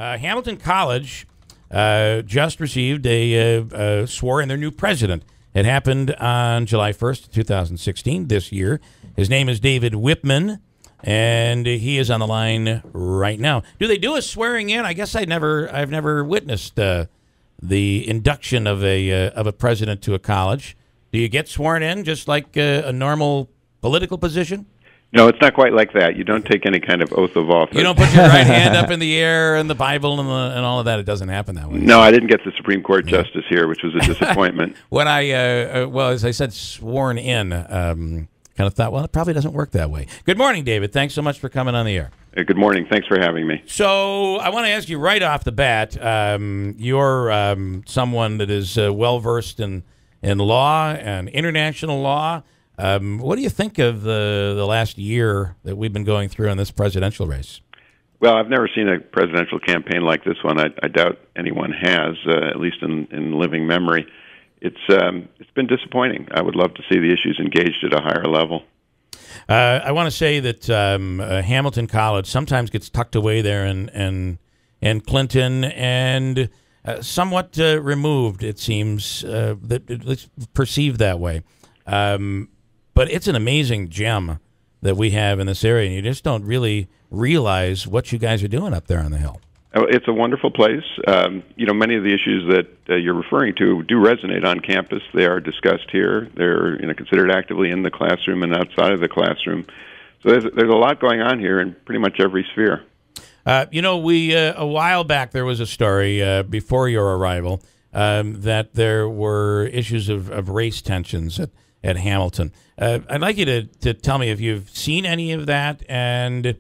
Hamilton College just received swore in their new president. It happened on July 1st, 2016, this year. His name is David Wippman, and he is on the line right now. Do they do a swearing in? I guess I've never witnessed the induction of a president to a college. Do you get sworn in just like a normal political position? No, it's not quite like that. You don't take any kind of oath of office. You don't put your right hand up in the air and the Bible and all of that. It doesn't happen that way. No, I didn't get the Supreme Court justice here, which was a disappointment. When as I said, sworn in, kind of thought, well, it probably doesn't work that way. Good morning, David. Thanks so much for coming on the air. Good morning. Thanks for having me. So I want to ask you right off the bat, you're someone that is well-versed in law and international law. What do you think of the last year that we've been going through in this presidential race? Well, I've never seen a presidential campaign like this one. I doubt anyone has, at least in living memory. It's been disappointing. I would love to see the issues engaged at a higher level. I want to say that Hamilton College sometimes gets tucked away there in Clinton and somewhat removed, it seems, that it's perceived that way. But it's an amazing gem that we have in this area, and you just don't really realize what you guys are doing up there on the hill. Oh, it's a wonderful place. Many of the issues that you're referring to do resonate on campus. They are discussed here. They're considered actively in the classroom and outside of the classroom. So there's a lot going on here in pretty much every sphere. We a while back there was a story before your arrival that there were issues of race tensions at Hamilton. I'd like you to tell me if you've seen any of that and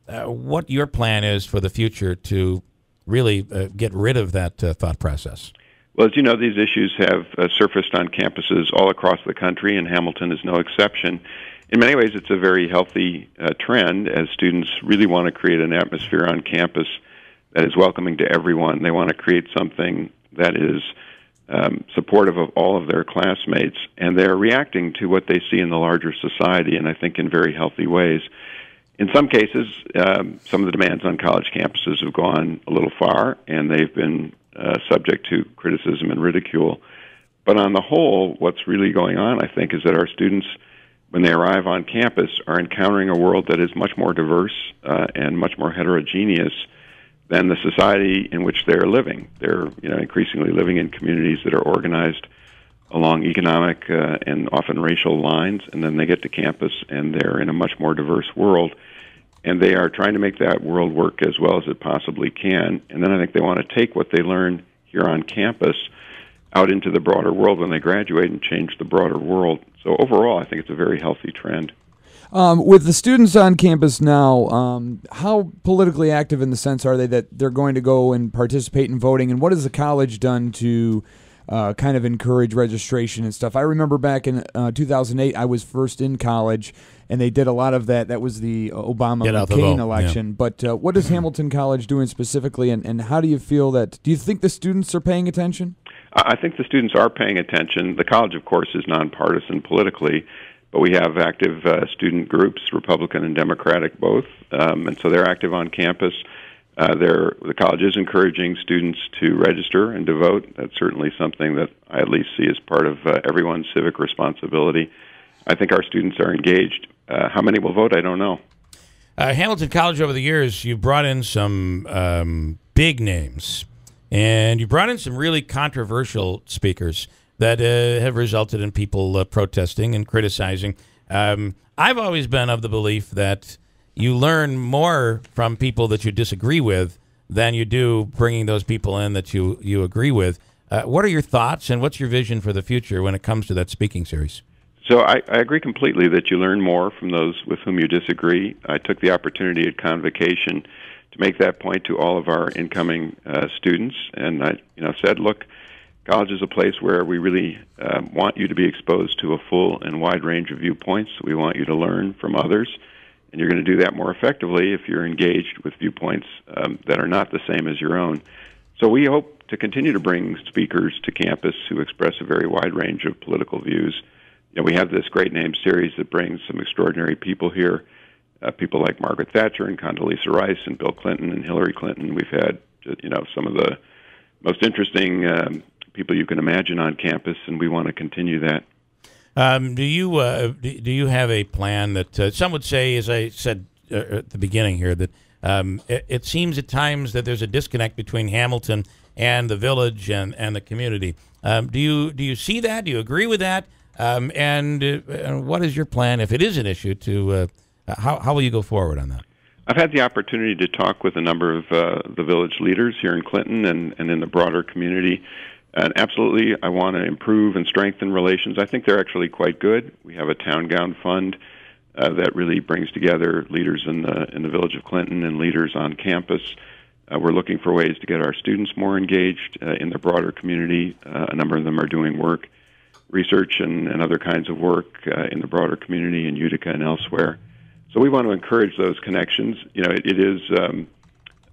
what your plan is for the future to really get rid of that thought process. Well, as you know, these issues have surfaced on campuses all across the country, and Hamilton is no exception. In many ways, it's a very healthy trend as students really want to create an atmosphere on campus that is welcoming to everyone. They want to create something that is supportive of all of their classmates, and they're reacting to what they see in the larger society, and I think in very healthy ways. In some cases, some of the demands on college campuses have gone a little far, and they've been subject to criticism and ridicule. But on the whole, what's really going on, I think, is that our students, when they arrive on campus, are encountering a world that is much more diverse and much more heterogeneous than the society in which they're living. They're increasingly living in communities that are organized along economic and often racial lines, and then they get to campus and they're in a much more diverse world, and they are trying to make that world work as well as it possibly can. And then I think they want to take what they learn here on campus out into the broader world when they graduate and change the broader world. So overall, I think it's a very healthy trend. With the students on campus now, how politically active in the sense are they that they're going to go and participate in voting, and what has the college done to kind of encourage registration and stuff? I remember back in 2008, I was first in college, and they did a lot of that. That was the Obama-McCain election. Yeah. But what is Hamilton College doing specifically, and how do you feel that? Do you think the students are paying attention? I think the students are paying attention. The college, of course, is nonpartisan politically, but we have active student groups, Republican and Democratic both, and so they're active on campus. The college is encouraging students to register and to vote. That's certainly something that I at least see as part of everyone's civic responsibility. I think our students are engaged. How many will vote, I don't know. Hamilton College, over the years, you brought in some big names, and you brought in some really controversial speakers that have resulted in people protesting and criticizing. I've always been of the belief that you learn more from people that you disagree with than you do bringing those people in that you agree with. What are your thoughts, and what's your vision for the future when it comes to that speaking series? So I agree completely that you learn more from those with whom you disagree. I took the opportunity at Convocation to make that point to all of our incoming students, and I said, look, college is a place where we really want you to be exposed to a full and wide range of viewpoints. We want you to learn from others, and you're going to do that more effectively if you're engaged with viewpoints that are not the same as your own. So we hope to continue to bring speakers to campus who express a very wide range of political views. We have this great name series that brings some extraordinary people here, people like Margaret Thatcher and Condoleezza Rice and Bill Clinton and Hillary Clinton. We've had some of the most interesting people you can imagine on campus, and we want to continue that. Do you have a plan that some would say, as I said at the beginning here, that it seems at times that there's a disconnect between Hamilton and the village and the community. Do you see that? Do you agree with that? And what is your plan if it is an issue? To how will you go forward on that? I've had the opportunity to talk with a number of the village leaders here in Clinton and in the broader community. And absolutely, I want to improve and strengthen relations. I think they're actually quite good. We have a town gown fund that really brings together leaders in the village of Clinton and leaders on campus. We're looking for ways to get our students more engaged in the broader community. A number of them are doing work, research and other kinds of work in the broader community in Utica and elsewhere. So we want to encourage those connections. It is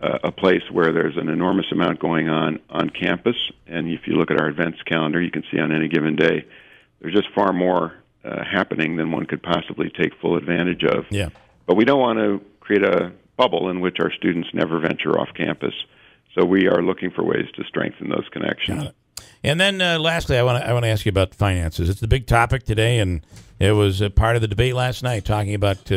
a place where there's an enormous amount going on campus, and if you look at our events calendar, you can see on any given day there's just far more happening than one could possibly take full advantage of. Yeah. But we don't want to create a bubble in which our students never venture off campus. So we are looking for ways to strengthen those connections. Got it. And then lastly, I want to ask you about finances. It's the big topic today, and it was a part of the debate last night, talking about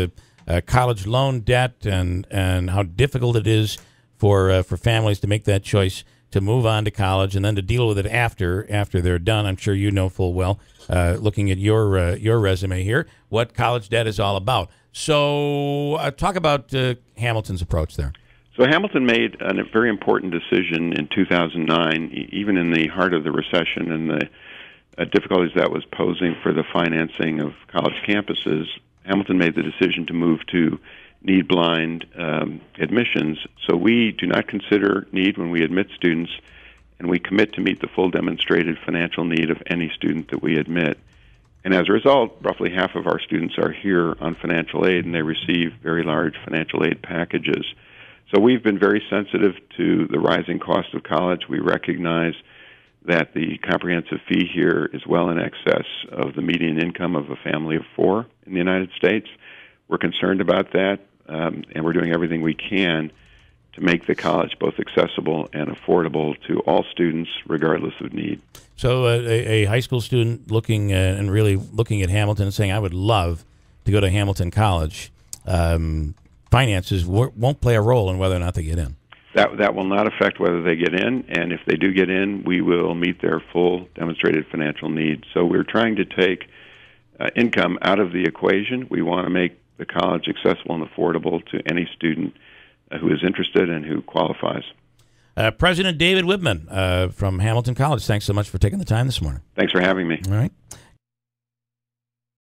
college loan debt and how difficult it is for families to make that choice to move on to college and then to deal with it after they're done. I'm sure you know full well, looking at your resume here, what college debt is all about. So talk about Hamilton's approach there. So Hamilton made a very important decision in 2009, even in the heart of the recession and the difficulties that was posing for the financing of college campuses. Hamilton made the decision to move to need-blind admissions. So we do not consider need when we admit students, and we commit to meet the full demonstrated financial need of any student that we admit. And as a result, roughly half of our students are here on financial aid, and they receive very large financial aid packages. So we've been very sensitive to the rising cost of college. We recognize that the comprehensive fee here is well in excess of the median income of a family of four in the United States. We're concerned about that, and we're doing everything we can to make the college both accessible and affordable to all students, regardless of need. So a high school student looking and really looking at Hamilton and saying, I would love to go to Hamilton College, finances won't play a role in whether or not they get in. That will not affect whether they get in, and if they do get in, we will meet their full demonstrated financial needs. So we're trying to take income out of the equation. We want to make the college accessible and affordable to any student who is interested and who qualifies. President David Wippman from Hamilton College, thanks so much for taking the time this morning. Thanks for having me. All right.